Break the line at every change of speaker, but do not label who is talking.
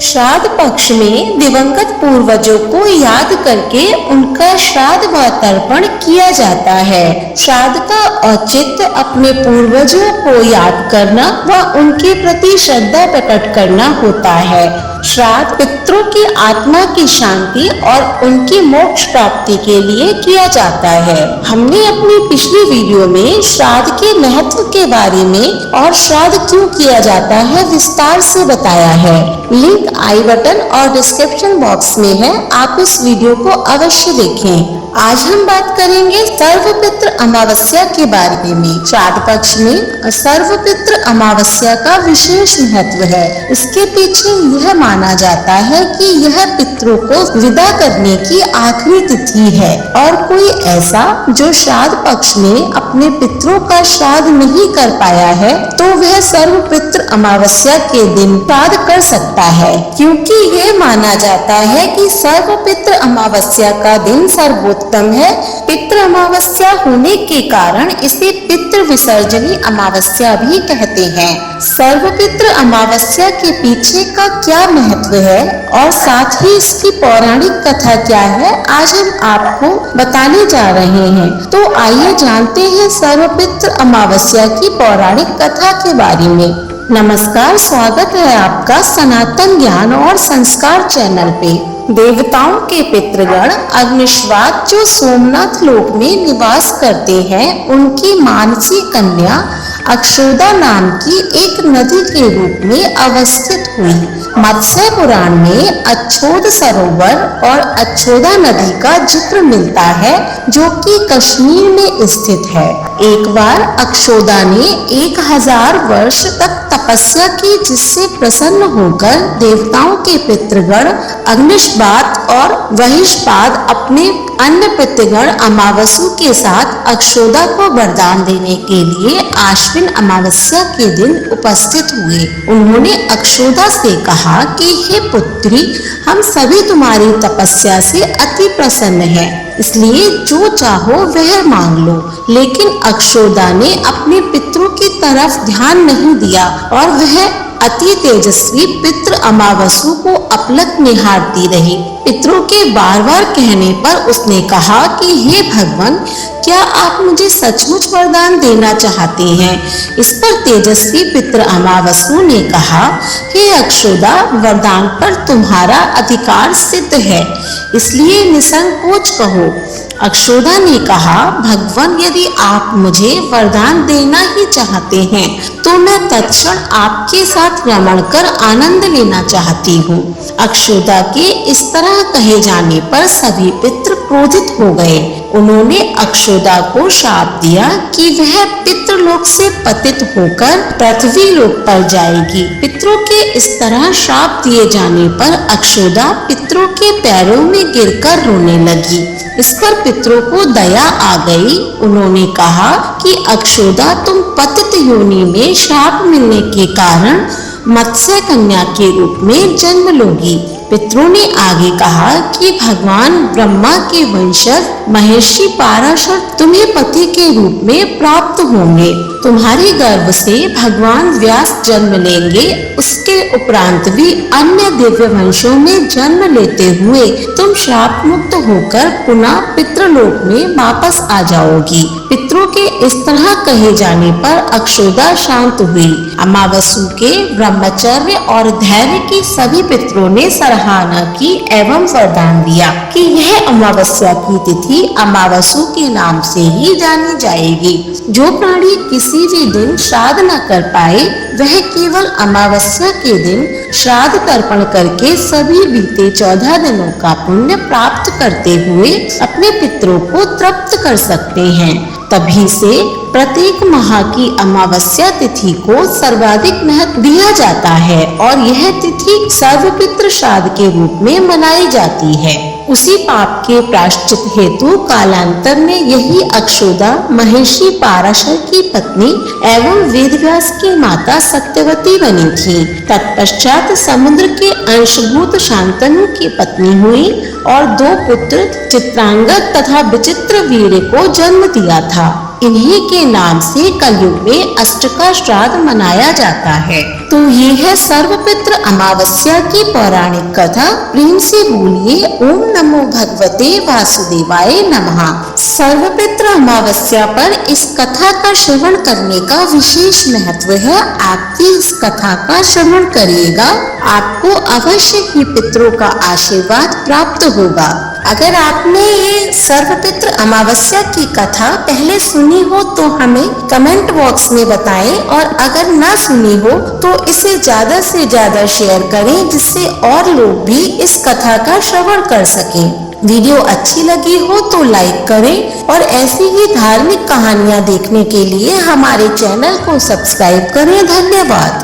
श्राद्ध पक्ष में दिवंगत पूर्वजों को याद करके उनका श्राद्ध व तर्पण किया जाता है। श्राद्ध का औचित्य अपने पूर्वजों को याद करना व उनके प्रति श्रद्धा प्रकट करना होता है। श्राद्ध पितरों की आत्मा की शांति और उनकी मोक्ष प्राप्ति के लिए किया जाता है। हमने अपनी पिछली वीडियो में श्राद्ध के महत्व के बारे में और श्राद्ध क्यों किया जाता है विस्तार से बताया है। लिंक आई बटन और डिस्क्रिप्शन बॉक्स में है, आप इस वीडियो को अवश्य देखें। आज हम बात करेंगे सर्वपितृ अमावस्या के बारे में। श्राद्ध पक्ष में सर्वपितृ अमावस्या का विशेष महत्व है। इसके पीछे यह माना जाता है कि यह पितरों को विदा करने की आखिरी तिथि है और कोई ऐसा जो श्राद्ध पक्ष में अपने पितरों का श्राद्ध नहीं कर पाया है तो वह सर्वपितृ अमावस्या के दिन श्राद्ध कर सकता है, क्योंकि यह माना जाता है कि सर्वपितृ अमावस्या का दिन सर्वोत्तम है। पितृ अमावस्या होने के कारण इसे पितृ विसर्जनी अमावस्या भी कहते हैं। सर्वपितृ अमावस्या के पीछे का क्या महत्व है और साथ ही इसकी पौराणिक कथा क्या है, आज हम आपको बताने जा रहे हैं। तो आइए जानते हैं सर्वपितृ अमावस्या की पौराणिक कथा के बारे में। नमस्कार, स्वागत है आपका सनातन ज्ञान और संस्कार चैनल पे। देवताओं के पितृगण अग्निश्वात जो सोमनाथ लोक में निवास करते हैं, उनकी मानसी कन्या अक्षोदा नाम की एक नदी के रूप में अवस्थित हुई। मत्स्य पुराण में अच्छोद सरोवर और अच्छोदा नदी का जिक्र मिलता है, जो कि कश्मीर में स्थित है। एक बार अक्षोदा ने 1000 वर्ष तक तपस्या की, जिससे प्रसन्न होकर देवताओं के पितृगण अग्निश्वात और वहिष्पाद अपने अन्य पितृगण अमावसु के साथ अक्षोदा को वरदान देने के लिए आश्विन अमावस्या के दिन उपस्थित हुए। उन्होंने अक्षोदा से कहा कि हे पुत्री, हम सभी तुम्हारी तपस्या से अति प्रसन्न हैं, इसलिए जो चाहो वह मांग लो। लेकिन अक्षोदा ने अपने पितरों की तरफ ध्यान नहीं दिया और वह अति तेजस्वी पितृ अमावसु को अपलक निहारती रही। पितरों के बार बार कहने पर उसने कहा कि हे भगवान, क्या आप मुझे सचमुच वरदान देना चाहते हैं? इस पर तेजस्वी पितृ अमावसु ने कहा, हे अक्षोदा, वरदान पर तुम्हारा अधिकार सिद्ध है, इसलिए निसंकोच कहो। अक्षोदा ने कहा, भगवान, यदि आप मुझे वरदान देना ही चाहते हैं तो मैं तत्क्षण आपके साथ रमण कर आनंद लेना चाहती हूँ। अक्षोदा के इस तरह कहे जाने पर सभी पितृ क्रोधित हो गए। उन्होंने अक्षोदा को शाप दिया कि वह पितृलोक से पतित होकर पृथ्वी लोक पर जाएगी। पितरों के इस तरह शाप दिए जाने पर अक्षोदा पितरों के पैरों में गिरकर रोने लगी। इस पर पितरों को दया आ गई। उन्होंने कहा कि अक्षोदा, तुम पतित योनि में श्राप मिलने के कारण मत्स्य कन्या के रूप में जन्म लोगी। पितरों ने आगे कहा कि भगवान ब्रह्मा के वंशज महेर्षि पाराशर तुम्हें पति के रूप में प्राप्त होंगे। तुम्हारे गर्भ से भगवान व्यास जन्म लेंगे। उसके उपरांत भी अन्य दिव्य वंशों में जन्म लेते हुए तुम श्राप मुक्त होकर पुनः पितृलोक में वापस आ जाओगी। पितरों के इस तरह कहे जाने पर अक्षोदा शांत हुई। अमावसु के ब्रह्मचर्य और धैर्य की सभी पितरों ने सराहना की एवं वरदान दिया कि यह अमावस्या की तिथि अमावसु के नाम से ही जानी जाएगी। जो प्राणी किसी भी दिन श्राद्ध न कर पाए, वह केवल अमावस्या के दिन श्राद्ध तर्पण करके सभी बीते 14 दिनों का पुण्य प्राप्त करते हुए अपने पितरों को तृप्त कर सकते हैं। तभी से प्रत्येक माह की अमावस्या तिथि को सर्वाधिक महत्व दिया जाता है और यह तिथि सर्वपितृ श्राद्ध के रूप में मनाई जाती है। उसी पाप के प्रायश्चित हेतु कालांतर में यही अक्षोदा महेर्षि पाराशर की पत्नी एवं वेदव्यास की माता सत्यवती बनी थी। तत्पश्चात समुद्र के अंशभूत शांतनु की पत्नी हुई और 2 पुत्र चित्रांगद तथा विचित्रवीर्य को जन्म दिया था। इन्हीं के नाम से कलयुग में अष्टका श्राद्ध मनाया जाता है। तो ये है सर्वपित्र अमावस्या की पौराणिक कथा। प्रेम से बोलिए ओम नमो भगवते वासुदेवाय नमः। सर्वपित्र अमावस्या पर इस कथा का श्रवण करने का विशेष महत्व है। आपकी इस कथा का श्रवण करिएगा, आपको अवश्य ही पितरों का आशीर्वाद प्राप्त होगा। अगर आपने ये सर्वपित्र अमावस्या की कथा पहले सुनी हो तो हमें कमेंट बॉक्स में बताएं, और अगर ना सुनी हो तो इसे ज्यादा से ज्यादा शेयर करें, जिससे और लोग भी इस कथा का श्रवण कर सकें। वीडियो अच्छी लगी हो तो लाइक करें, और ऐसी ही धार्मिक कहानियाँ देखने के लिए हमारे चैनल को सब्सक्राइब करें। धन्यवाद।